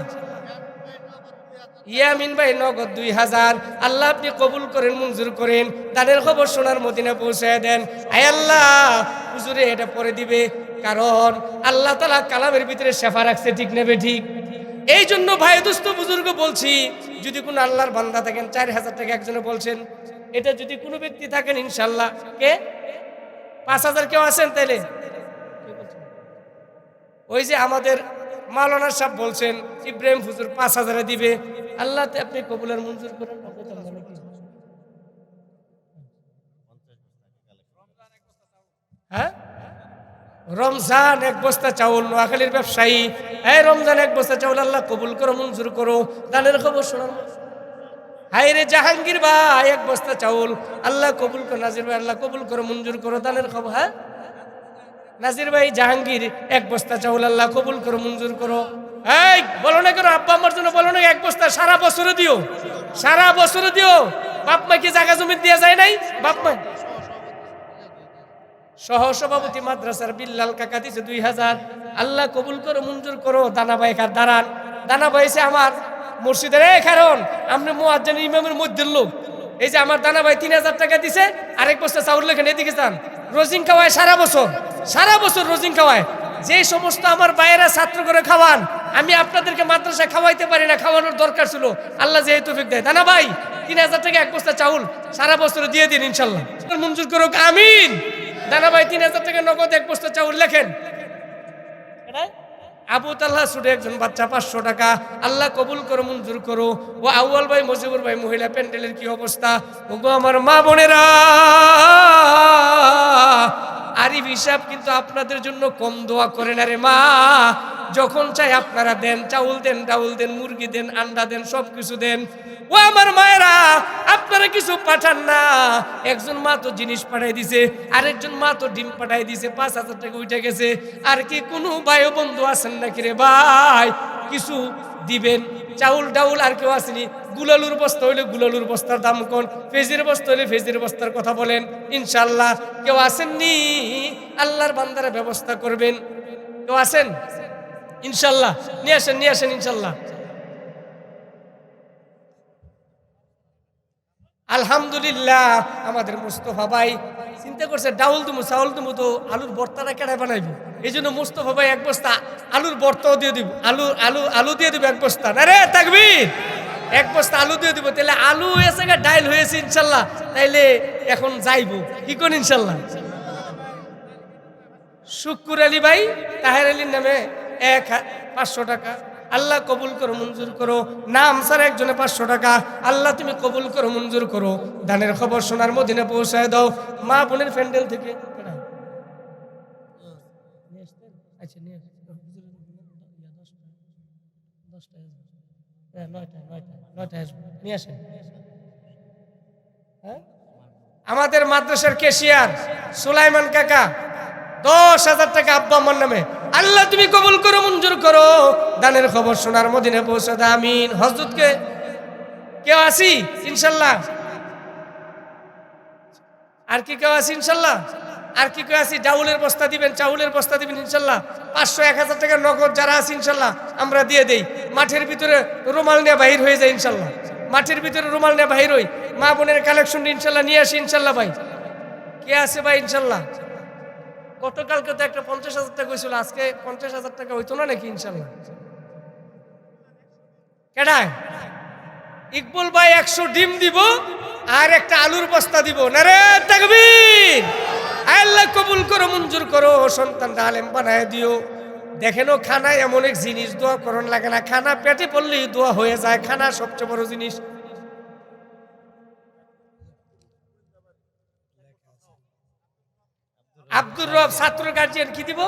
[SPEAKER 1] ইয়ামিন ভাই নগদ 2000। আল্লাহ আপনি কবুল করেন, মঞ্জুর করেন। দানের খবর সোনার মদিনা পৌঁছায় দেন। আয় আল্লাহ হুজুরে এটা পরে দিবে, কারণ আল্লাহ তাআলা কালামের ভিতরে শেফা রাখছে, ঠিক নেবে ঠিক। এই জন্য ভাই দোস্ত বুজুর্গ বলছি, যদি কোনো আল্লাহর বান্দা থাকেন 4000 টাকা একজনে বলছেন, এটা যদি কোনো ব্যক্তি থাকেন ইনশাল্লাহ। কে 5000 কেউ আছেন? তাইলে ওই যে আমাদের মাওলানা সাহেব বলছেন ইব্রাহিম হুজুর 5000 দিবে। আল্লাহ আপনি কবুলের মঞ্জুর করেন। হ্যাঁ রমজান 1 বস্তা চাউল, নোয়াখালীর ব্যবসায়ী। এই রমজান 1 বস্তা চাউল আল্লাহ কবুল করো, মঞ্জুর করো। দানের খবর শোনান। হাই রে জাহাঙ্গীর ভাই 1 বস্তা চাউল আল্লাহ কবুল করো। নাজির ভাই আল্লাহ কবুল করো, মঞ্জুর করো। দানের খবর। হ্যাঁ নাজির ভাই জাহাঙ্গীর 1 বস্তা চাউল আল্লাহ কবুল করো, মঞ্জুর করো। এই বলো না কেন? আব্বা আমার জন্য বলো না 1 বস্তা সারা বছরে দিও, সারা বছরে দিও। বাপ মা কি জায়গা জমি দিয়ে যায় নাই? বাপ মা সহসভাপতি মাদ্রাসার বিল্লাল কাকা দিছে 2000। আল্লাহ কবুল করো, মঞ্জুর করো। দানা ভাই কার দাঁড়ান, দানা ভাইছে আমার মসজিদের কারণ আপনি মুয়াজ্জিন ইমামের মধ্যের লোক। এই যে আমার দানা ভাই 3000 টাকা দিছে, আরেক বস্তা চাউল লেখেন এদিকে যান। রোজিং খাওয়ায় সারা বছর রোজিং খাওয়ায়। যে সমস্ত আমার ভাইয়েরা ছাত্র করে খাওয়ান, আমি আপনাদেরকে মাদ্রাসায় খাওয়াইতে পারি না, খাওয়ানোর দরকার ছিল। আল্লাহ যে তৌফিক দেয়। দানা ভাই 3000 টাকা এক বস্তা চাউল সারা বছর দিয়ে দিন ইনশাল্লাহ, মঞ্জুর করুক, আমিন। দানা ভাই 3000 টাকা নগদ এক বস্তা চাউল লেখেন। আবু তাল্লাহ সুরে একজন বাচ্চা 500 টাকা। আল্লাহ কবুল করো, মঞ্জুর করো। ও আউয়াল ভাই, মজিবুর ভাই, মহিলা প্যান্ডেলের কি অবস্থা? ওগো আমার মা বোনেরা, আরিফ হিসাব কিন্তু আপনাদের জন্য কম দোয়া করে না রে মা। যখন চাই আপনারা দেন, চাউল দেন, ডাউল দেন, মুরগি দেন, আন্ডা দেন, সব কিছু দেন। ও আমার মায়েরা, আপনারা কিছু পাঠান না। একজন মা তো জিনিস পাঠাই দিছে, আরেকজন মা তো ডিম পাঠাই দিছে, 5000 টাকা উঠে গেছে। আর কি কোনো ভাই বন্ধু আছেন নাকি রে ভাই? কিছু দিবেন। চাউল ডাউল আর কেউ আসেনি। গুলালুর বস্তা হইলে গুলালুর বস্তার দাম কোন, ফেজির বস্তা হইলে ফেজির বস্তার কথা বলেন। ইনশাল্লাহ কেউ আসেননি, আল্লাহর বান্দারা ব্যবস্থা করবেন। কেউ আসেন? ইনশাল্লাহ নিয়ে আসেন ইনশাল্লাহ। আলহামদুলিল্লাহ, আমাদের মুস্তফা ভাই চিন্তা করছে ডাউল তুমি চাউল তুমি তো আলুর ভর্তাটা কেটে বানাইবো। এই জন্য মুস্তফা ভাই এক বস্তা আলুর ভর্তাও দিয়ে দিব, আলু দিয়ে দিব এক বস্তা। না রে তাকবীর, এক বস্তা আলু দিয়ে দিব। তাহলে আলু হয়েছে, ডাইল হয়েছে ইনশাল্লাহ। তাইলে এখন যাইবো কি কোন ইনশাল্লাহ। শুক্কুর আলী ভাই তাহের আলীর নামে 500 টাকা। আল্লাহ কবুল করো, মঞ্জুর করো। নাম স্যার একজনে 500 টাকা। আল্লাহ তুমি কবুল করো, মঞ্জুর করো। দানের খবর সোনার মদিনা পৌঁছায় দাও। মা বোনের প্যান্ডেল থেকে আমাদের মাদ্রাসার ক্যাশিয়ার সুলাইমান কাকা 10,000 টাকা আব্বা আমার নামে। আল্লাহ তুমি কবুল করো, মঞ্জুর করো। দানের খবর সোনার মদিনা পৌঁছে দাও, আমিন। হযরতকে কেউ আসি ইনশাল্লাহ? আর কি কেউ আসি ইনশাল্লাহ? আর কি কেউ আসি? ডাউলের বস্তা দিবেন, চাউলের বস্তা দিবেন ইনশাল্লাহ। 500-1000 টাকা নগদ যারা আছে ইনশাল্লাহ আমরা দিয়ে দেই। মাঠের ভিতরে রুমাল নিয়ে বাহির হয়ে যায় ইনশাল্লাহ। মাঠের ভিতরে রুমাল নিয়ে বাহির হই। মা বোনের কালেকশন ইনশাল্লাহ নিয়ে আসি ইনশাল্লাহ। ভাই কে আছে ভাই ইনশাল্লাহ? গতকালকে তো একটা 50,000 টাকা হয়েছিল, আজকে 50,000 টাকা হইতো না নাকি ইনশাল্লাহ? কেডায়? ইকবুল ভাই 100 ডিম দিব আর একটা আলুর বস্তা দিব। নারে তাকবীর। আল্লাহ কবুল করো, মঞ্জুর করো। সন্তানটা আলেম বানায় দিও। দেখেন খানা এমন এক জিনিস, দোয়া করন লাগে না। খানা পেটে পড়লেই দোয়া হয়ে যায়। খানা সবচেয়ে বড় জিনিস। আব্দুর রব ছাত্র গার্জিয়ান কি দিব?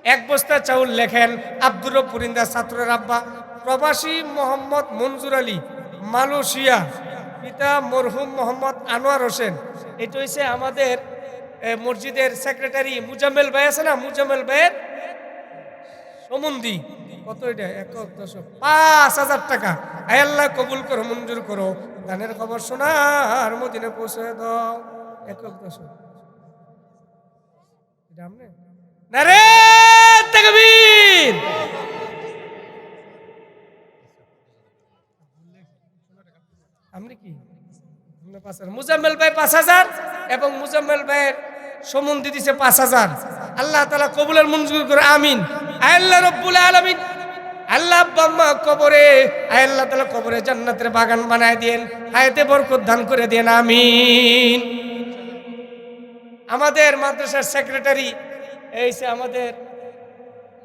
[SPEAKER 1] এক বস্তা চাউল লেখেন। আব্দুর রব পুরিন্দা ছাত্রের আব্বা। প্রবাসী মোহাম্মদ মঞ্জুর আলী, মালয়েশিয়া। পিতা মরহুম মোহাম্মদ আনোয়ার হোসেন। এটা হচ্ছে আমাদের মসজিদের সেক্রেটারি মুজাম্মেল ভাই আছে না, মুজাম্মেল ভাইয়ের সম্বন্ধী। কত এটা? 5,000 টাকা। আল্লাহ কবুল করো, মঞ্জুর করো। দানের খবর সোনার মদিনা পৌঁছে দাও। 1,10,000। নারে তাকবীর। আমরা কি মুজাম্মেল ভাই 5,000 এবং মুজাম্মেল ভাইয়ের সম্বন্ধী দিছে 5,000। আল্লাহ তাআলা কবুলের মঞ্জুর করে, আমিন। আল্লাহ রব্বুল আলামিন, আল্লাহ আব্বা কবরে, আল্লাহ তাআলা কবরে জান্নাতের বাগান বানায় দেন, হায়াতে বরকত দান করে দেন, আমিন। আমাদের মাদ্রাসার সেক্রেটারি এইছে আমাদের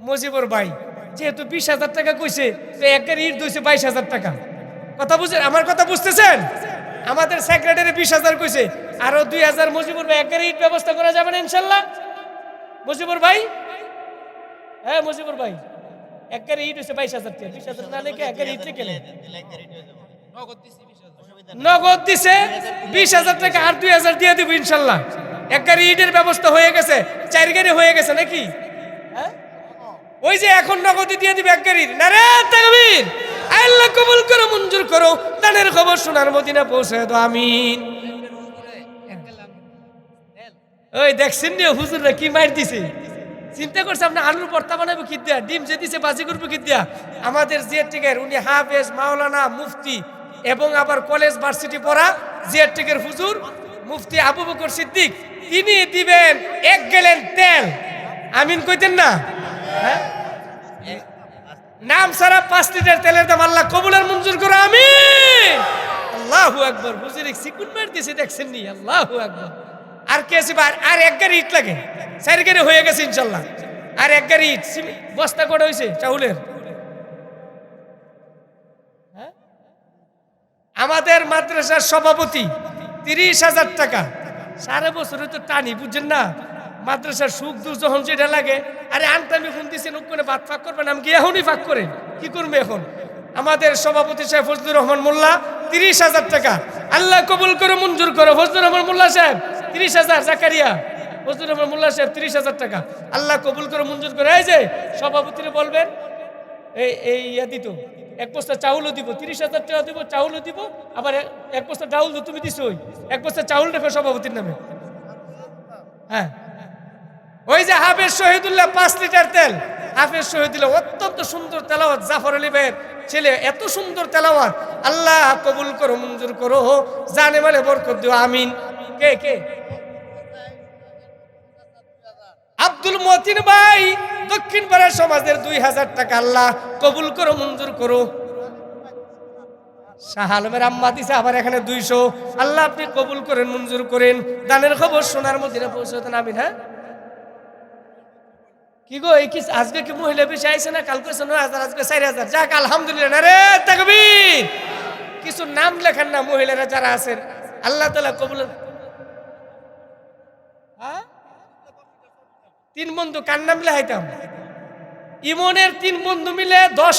[SPEAKER 1] মজিবুর ভাই। যেহেতু 20,000 টাকা কইছে, তো একের ইট দইছে 22,000 টাকা। কথা বুঝছেন? আমার কথা বুঝতেছেন? আমাদের সেক্রেটারি 20,000 কইছে, আরো 2,000 মজিবুর ভাই একের ইট ব্যবস্থা করা যাবে না ইনশাল্লাহ? মজিবুর ভাই, হ্যাঁ মজিবুর ভাই, একের ইট হইছে 22,000 টাকা। 20,000 না লেখে একের ইট লিখে নগদ দিছে 20,000 টাকা, আর 2,000 দিয়ে দিব ইনশাল্লাহ। এক গাড়ি ইটের ব্যবস্থা হয়ে গেছে, 4 গাড়ি হয়ে গেছে নাকি? ওই যে এখন নগদ দিয়ে দিবে এক গাড়ির। নারে তাকবীর। আল্লাহ কবুল করো, মঞ্জুর করো। দানের খবর সোনার মদিনা পৌঁছে দাও, আমিন। ওই দেখছেন নি হুজুররা কি মার দিছে, চিন্তা করছে আপনি আলুর ভর্তা বানাবো কি দিয়া, ডিম যে দিছে বাজি করবো কি দিয়া। আমাদের জিয়ার টিকের উনি হাফেজ, মাওলানা, মুফতি এবং আবার কলেজ ভার্সিটি পড়া জিয়ার টিকের হুজুর মুফতি আবু বকর সিদ্দিক, তিনি দিবেন 1 গ্যালন তেল। আমিন কইতেন না? হ্যাঁ, নাম সারা 5 লিটার তেলের দাম আল্লাহ কবুলের মঞ্জুর করে আমিন। আল্লাহু আকবার। হুজুর সিকুন মার দিয়েছে দেখছেন নি? আল্লাহু আকবার। আর কে আছে? আর 1 গাড়ি ইট লাগে, 4 গাড়ি হয়ে গেছে ইনশাল্লাহ। আর 1 গাড়ি ইট বস্তা করে হয়েছে চাউলের। হ্যাঁ? আমাদের মাদ্রাসার সভাপতি 30,000 টাকা সারা বছরে তো টানি, বুঝছেন না? মাদ্রাসার সুখ দুঃখ যখন যেটা লাগে, আরে আনতামি ফোন দিচ্ছেন ওখানে ভাত ফাঁক করবেন, আমি কি এখনই ফাঁক করেন? কি করবে এখন? আমাদের সভাপতি সাহেব ফজলুর রহমান মোল্লা 30,000 টাকা, আল্লাহ কবুল করে মঞ্জুর করো। ফজলুর রহমান মোল্লা সাহেব 30,000, জাকারিয়া ফজলুর রহমান মোল্লা সাহেব 30,000 টাকা, আল্লাহ কবুল করে মঞ্জুর করে। এই যে সভাপতিরে বলবেন এই ইয়া দিত, 1 বস্তা চাউলও দিব, 30,000 টাকা দিব, চাউলও দিব, আবার 1 বস্তা ডাউল তুমি দিছো, 1 বস্তা চাউল রেখে সভাপতির নামে। হ্যাঁ, ওই যে হাফেজ শহীদুল্লাহ 5 লিটার তেল, হাফেজ শহীদুল্লাহ অত্যন্ত সুন্দর তেলাওয়াত, জাফর আলী ভাইয়ের ছেলে, এত সুন্দর তেলাওয়াত, আল্লাহ কবুল করো মঞ্জুর করো, জানে মানে বরকত দিও আমিন। কে কে? আব্দুল মতিন ভাই দক্ষিণ পাড়া সমাজের 2,000 টাকা, আল্লাহ কবুল করো মঞ্জুর করো। শাহ আলমের আম্মা দিছে আবার এখানে 200, আল্লাহ আপনি কবুল করেন মঞ্জুর করেন। দানের খবর সোনার মদিনা পৌঁছে দেন আমিন। হ্যাঁ, কি গো এই কি আজকে কি মহিলা বেশি আইছে না? কালকে 9,000, আজকে 4,000। যাক আলহামদুলিল্লাহ। রে তাকবীর। কিছু নাম লেখেন না মহিলারা যারা আছেন, আল্লাহ তাআলা কবুল। হ্যাঁ, 3 বন্ধু কার নাম লেখাইতাম? ইমনের 3 বন্ধু মিলে 10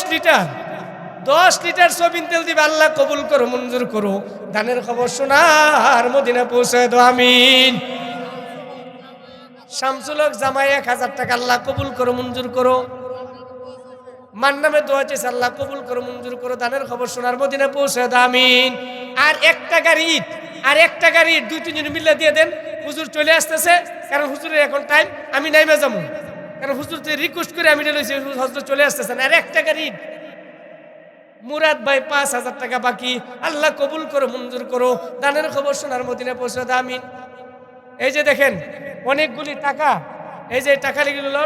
[SPEAKER 1] লিটার সবিন তেল দিবে, আল্লাহ কবুল করো মঞ্জুর করো। দানের খবর সোনার মদিনা পৌঁছে দাও আমিন। শামসুল হক জামাই 1,000 টাকা, আল্লাহ কবুল করো মঞ্জুর করো। মান নামে দোয়া চেয়েছে, আল্লাহ কবুল করো মঞ্জুর করো। দানের খবর সোনার মদিনা পৌঁছে দাও আমিন। আর 1টা গাড়ি ইট, আর 1টা গাড়ি ইট 2-3 জন মিলে দিয়ে দেন। হুজুর চলে আসতেছে, কারণ হুজুরের এখন টাইম, আমি নাইমে যাবো, কারণ হুজুর রিকোয়েস্ট করে আমি লইছি, হুজুর চলে আসতেছেন। আর 1টা গাড়ি ইট। মুরাদ ভাই 5,000 টাকা বাকি, আল্লাহ কবুল করো মঞ্জুর করো। দানের খবর সোনার মদিনা পৌঁছে দাও আমিন। এই যে দেখেন অনেকগুলি টাকা, এই যে টাকা লিখল,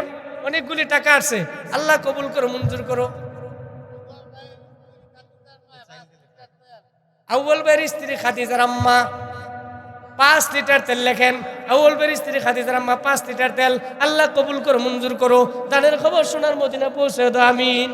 [SPEAKER 1] অনেকগুলি টাকা আছে, আল্লাহ কবুল করো মঞ্জুর করো। আউয়াল ভাইয়ের স্ত্রী খাদিজার আম্মা 5 লিটার তেল লেখেন। আউয়াল ভাইয়ের স্ত্রী খাদিজার আম্মা 5 লিটার তেল, আল্লাহ কবুল করো মঞ্জুর করো। দানের খবর সোনার মদিনা পৌঁছে দাও আমিন।